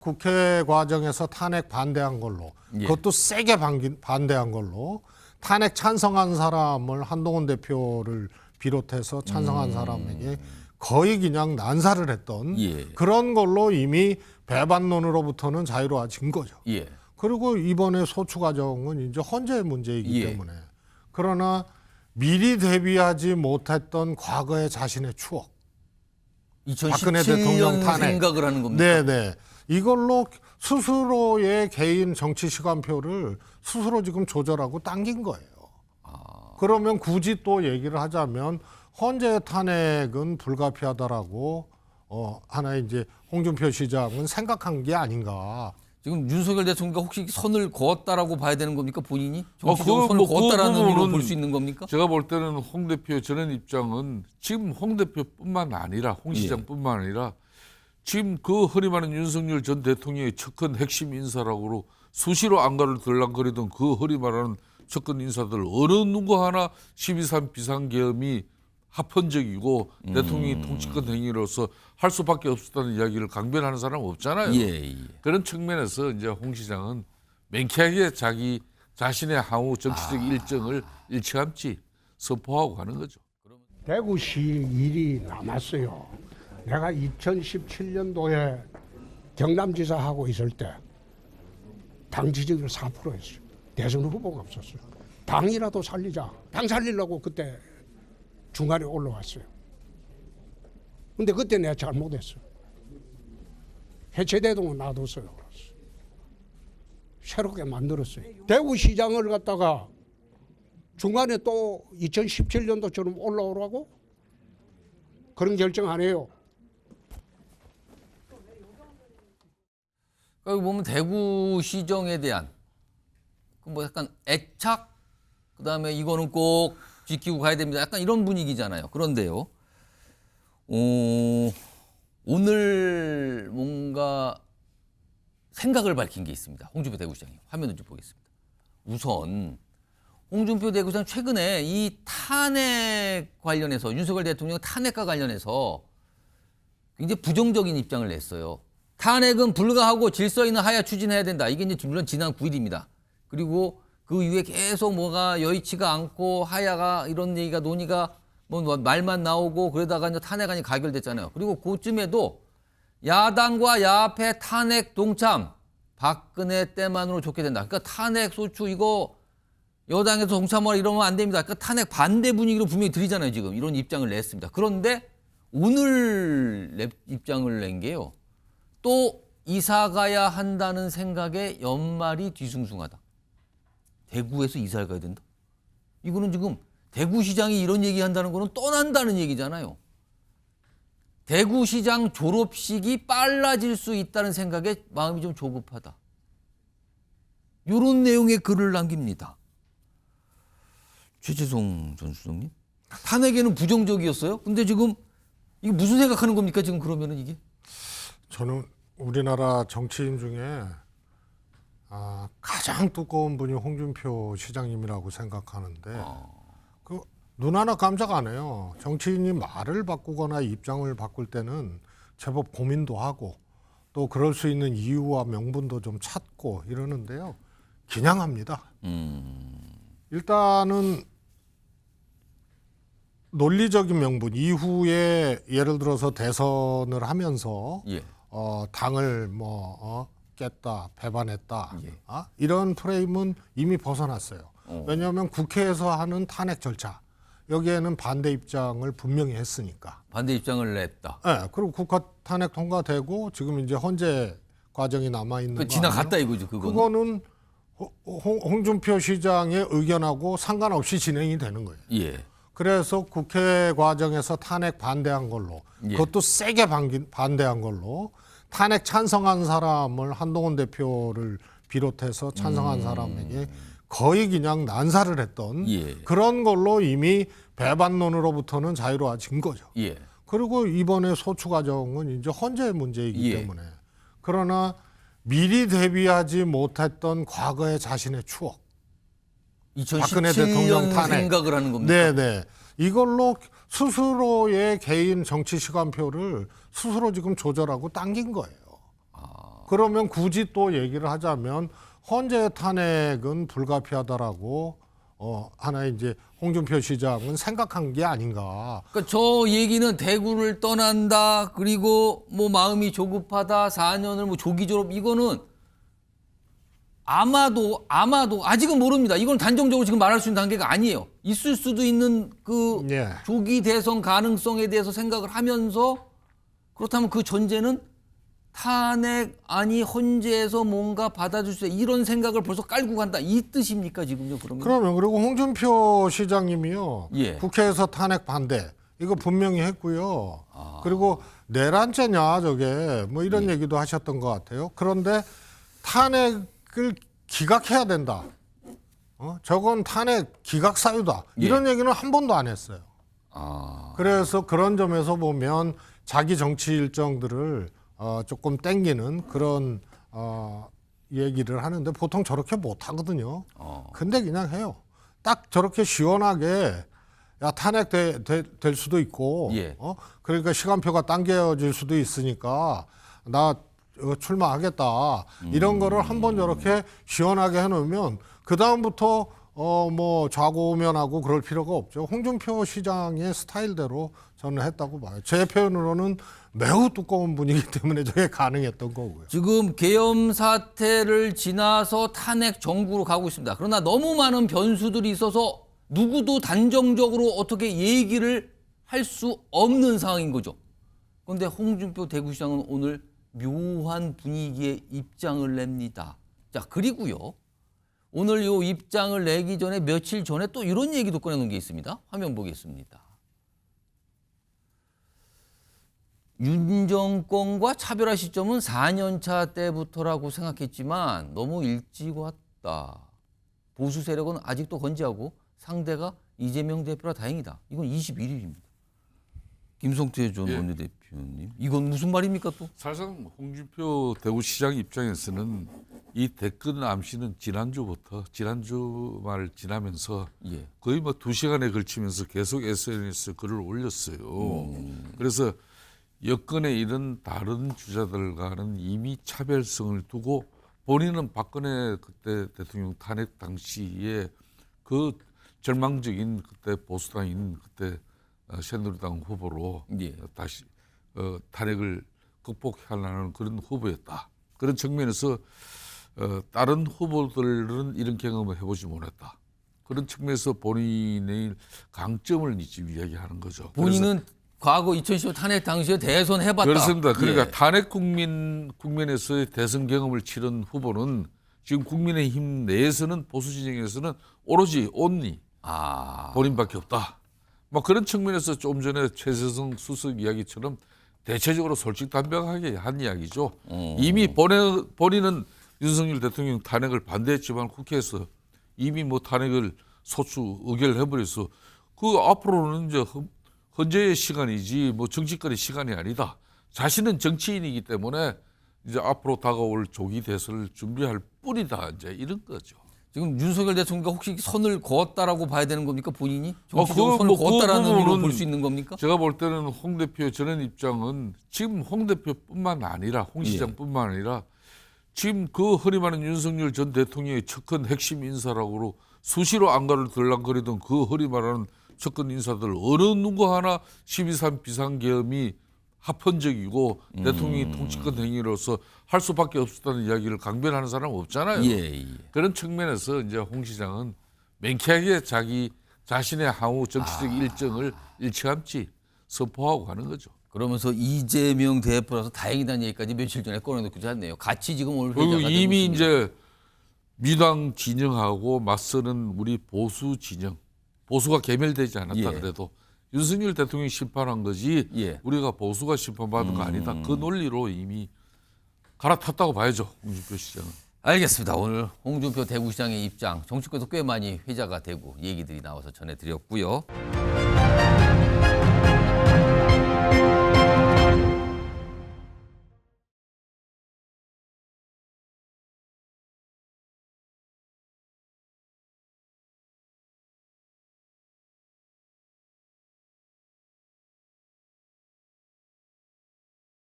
국회 과정에서 탄핵 반대한 걸로, 예. 그것도 세게 반대한 걸로, 탄핵 찬성한 사람을 한동훈 대표를 비롯해서 찬성한 사람에게 거의 그냥 난사를 했던 예. 그런 걸로 이미 배반론으로부터는 자유로워진 거죠. 예. 그리고 이번에 소추 과정은 이제 헌재의 문제이기 예. 때문에, 그러나 미리 대비하지 못했던 과거의 자신의 추억, 박근혜 대통령 2017년 탄핵. 생각을 하는 겁니까? 네네. 이걸로 스스로의 개인 정치 시간표를 스스로 지금 조절하고 당긴 거예요. 그러면 굳이 또 얘기를 하자면 헌재 탄핵은 불가피하다라고 하나의 이제 홍준표 시장은 생각한 게 아닌가. 지금 윤석열 대통령가 혹시 선을 그었다라고 봐야 되는 겁니까? 본인이 그거 정치적으로 선을 뭐 그었다라는 그 의미로 부분은 볼 수 있는 겁니까? 제가 볼 때는 홍 대표 전원 입장은 지금 홍 대표뿐만 아니라 홍 시장뿐만 아니라 지금 그 허리 많은 윤석열 전 대통령의 척근 핵심 인사라고 수시로 안가를 들락거리던 그 허리 많은 척근 인사들 어느 누구 하나 12.3 비상계엄이 합헌적이고 대통령이 통치권 행위로서 할 수밖에 없었다는 이야기를 강변하는 사람 없잖아요. 예. 그런 측면에서 이제 홍 시장은 맹쾌하게 자기 자신의 향후 정치적 일정을 일찌감치 선포하고 가는 거죠. 대구시 일이 남았어요. 내가 2017년도에 경남지사 하고 있을 때 당 지지율 4%였어요. 대선 후보가 없었어요. 당이라도 살리자. 당 살리려고 그때 중간에 올라왔어요. 근데 그때 내가 잘못했어요. 해체대동은 놔뒀어요. 새롭게 만들었어요. 대구시장을 갖다가 중간에 또 2017년도처럼 올라오라고? 그런 결정 안 해요. 여기 보면 대구시정에 대한 뭐 약간 애착, 그다음에 이거는 꼭 지키고 가야 됩니다. 약간 이런 분위기잖아요. 그런데요, 오늘 뭔가 생각을 밝힌 게 있습니다. 홍준표 대구시장이. 화면을 좀 보겠습니다. 우선 홍준표 대구시장 최근에 이 탄핵 관련해서 윤석열 대통령 탄핵과 관련해서 굉장히 부정적인 입장을 냈어요. 탄핵은 불가하고 질서 있는 하야 추진해야 된다. 이게 이제 물론 지난 9일입니다. 그리고 그 이후에 계속 뭐가 여의치가 않고 하야가 이런 얘기가 논의가 뭐 말만 나오고 그러다가 이제 탄핵안이 가결됐잖아요. 그리고 그쯤에도 야당과 야합의 탄핵 동참, 박근혜 때만으로 좋게 된다. 그러니까 탄핵 소추 이거 여당에서 동참하라 이러면 안 됩니다. 그러니까 탄핵 반대 분위기로 분명히 드리잖아요. 지금 이런 입장을 냈습니다. 그런데 오늘 입장을 낸 게요. 또 이사 가야 한다는 생각에 연말이 뒤숭숭하다. 대구에서 이사를 가야 된다. 이거는 지금 대구시장이 이런 얘기한다는 거는 떠난다는 얘기잖아요. 대구시장 졸업식이 빨라질 수 있다는 생각에 마음이 좀 조급하다. 이런 내용의 글을 남깁니다. 최재성 전 수석님, 탄핵에는 부정적이었어요. 근데 지금 이게 무슨 생각하는 겁니까? 지금 그러면은 이게? 저는 우리나라 정치인 중에 가장 두꺼운 분이 홍준표 시장님이라고 생각하는데 그 눈 하나 깜짝 안 해요. 정치인이 말을 바꾸거나 입장을 바꿀 때는 제법 고민도 하고 또 그럴 수 있는 이유와 명분도 좀 찾고 이러는데요. 그냥 합니다. 일단은 논리적인 명분 이후에 예를 들어서 대선을 하면서 예. 당을 깼다, 배반했다 이런 프레임은 이미 벗어났어요. 왜냐하면 국회에서 하는 탄핵 절차 여기에는 반대 입장을 분명히 했으니까. 반대 입장을 냈다. 네, 그리고 국회 탄핵 통과되고 지금 이제 헌재 과정이 남아 있는 거 지나갔다 아니에요? 이거죠. 그거는 홍준표 시장의 의견하고 상관없이 진행이 되는 거예요. 예. 그래서 국회 과정에서 탄핵 반대한 걸로, 예. 그것도 세게 반대한 걸로, 탄핵 찬성한 사람을 한동훈 대표를 비롯해서 찬성한 사람에게 거의 그냥 난사를 했던 예. 그런 걸로 이미 배반론으로부터는 자유로워진 거죠. 예. 그리고 이번에 소추 과정은 이제 헌재의 문제이기 예. 때문에, 그러나 미리 대비하지 못했던 과거의 자신의 추억, 박근혜 대통령 2017년 탄핵. 생각을 하는 겁니까? 네네. 이걸로 스스로의 개인 정치 시간표를 스스로 지금 조절하고 당긴 거예요. 그러면 굳이 또 얘기를 하자면 헌재 탄핵은 불가피하다라고 하나의 이제 홍준표 시장은 생각한 게 아닌가. 그러니까 저 얘기는 대구를 떠난다. 그리고 뭐 마음이 조급하다. 4년을 뭐 조기 졸업 이거는 아마도 아직은 모릅니다. 이건 단정적으로 지금 말할 수 있는 단계가 아니에요. 있을 수도 있는 그 예. 조기 대선 가능성에 대해서 생각을 하면서 그렇다면 그 전제는 탄핵안이 헌재에서 뭔가 받아줄 수 있다. 이런 생각을 벌써 깔고 간다. 이 뜻입니까 지금요? 그러면? 그리고 홍준표 시장님이요. 예. 국회에서 탄핵 반대 이거 분명히 했고요. 그리고 내란죄냐 저게 뭐 이런 얘기도 하셨던 것 같아요. 그런데 탄핵을 기각해야 된다. 저건 탄핵 기각 사유다. 이런 얘기는 한 번도 안 했어요. 그래서 그런 점에서 보면 자기 정치 일정들을 조금 땡기는 그런 얘기를 하는데 보통 저렇게 못 하거든요. 근데 그냥 해요. 딱 저렇게 시원하게 야 탄핵 될 수도 있고, 예. 그러니까 시간표가 당겨질 수도 있으니까 나 출마하겠다 이런 거를 한번 저렇게 시원하게 해놓으면 그 다음부터 뭐 좌고우면하고 그럴 필요가 없죠. 홍준표 시장의 스타일대로 저는 했다고 봐요. 제 표현으로는 매우 두꺼운 분위기 때문에 저게 가능했던 거고요. 지금 계엄 사태를 지나서 탄핵 정국으로 가고 있습니다. 그러나 너무 많은 변수들이 있어서 누구도 단정적으로 어떻게 얘기를 할 수 없는 상황인 거죠. 그런데 홍준표 대구시장은 오늘 묘한 분위기의 입장을 냅니다. 자, 그리고요. 오늘 요 입장을 내기 전에 며칠 전에 또 이런 얘기도 꺼내놓은 게 있습니다. 화면 보겠습니다. 윤 정권과 차별화 시점은 4년차 때부터라고 생각했지만 너무 일찍 왔다. 보수 세력은 아직도 건재하고 상대가 이재명 대표라 다행이다. 이건 21일입니다. 김성태 전 원내대표님. 이건 무슨 말입니까 또? 사실상 홍준표 대구시장 입장에서는 이 대권 암시는 지난주 말 지나면서 예. 거의 뭐 2시간에 걸치면서 계속 SNS에 글을 올렸어요. 그래서 여권의 이런 다른 주자들과는 이미 차별성을 두고 본인은 박근혜 그때 대통령 탄핵 당시에 그 절망적인 그때 보수당인 그때 새누리당 후보로 예. 다시 탄핵을 극복하려는 그런 후보였다. 그런 측면에서 다른 후보들은 이런 경험을 해보지 못했다. 그런 측면에서 본인의 강점을 지금 이야기하는 거죠. 본인은 과거 2015 탄핵 당시에 대선 해봤다. 그렇습니다. 그러니까 예. 탄핵 국면에서의 대선 경험을 치른 후보는 지금 국민의힘 내에서는 보수 진영에서는 오로지 온리 본인밖에 없다. 뭐 그런 측면에서 좀 전에 최재성 수석 이야기처럼 대체적으로 솔직담백하게 한 이야기죠. 이미 본인은 윤석열 대통령 탄핵을 반대했지만 국회에서 이미 뭐 탄핵을 소추 의결해버려서 그 앞으로는 이제 헌재의 시간이지 뭐 정치권의 시간이 아니다. 자신은 정치인이기 때문에 이제 앞으로 다가올 조기 대선을 준비할 뿐이다. 이제 이런 거죠. 지금 윤석열 대통령과 혹시 선을 그었다라고 봐야 되는 겁니까 본인이? 그거 정치적으로 선을 뭐 그었다라는 그 의미로 부분은 볼 수 있는 겁니까? 제가 볼 때는 홍 대표 저런 입장은 지금 홍 대표뿐만 아니라 홍 시장뿐만 아니라 지금 그 허리 많은 윤석열 전 대통령의 척근 핵심 인사라고 수시로 안가를 들락거리던 그 허리 많은 척근 인사들 어느 누구 하나 12.3 비상계엄이 합헌적이고 대통령이 통치권 행위로서 할 수밖에 없었다는 이야기를 강변하는 사람은 없잖아요. 예. 그런 측면에서 이제 홍 시장은 맹쾌하게 자신의 향후 정치적 일정을 일찌감치 선포하고 가는 거죠. 그러면서 이재명 대표라서 다행이다는 얘기까지 며칠 전에 꺼내놓고 잤네요. 같이 지금 오늘 그리고 회자가 이미 되고 있습니다. 이제 민주당 진영하고 맞서는 우리 보수 진영, 보수가 개멸되지 않았다 그래도 윤석열 대통령이 심판한 거지 우리가 보수가 심판받은 거 아니다. 그 논리로 이미 갈아탔다고 봐야죠. 홍준표 시장은. 알겠습니다. 오늘 홍준표 대구시장의 입장 정치권에서 꽤 많이 회자가 되고 얘기들이 나와서 전해드렸고요.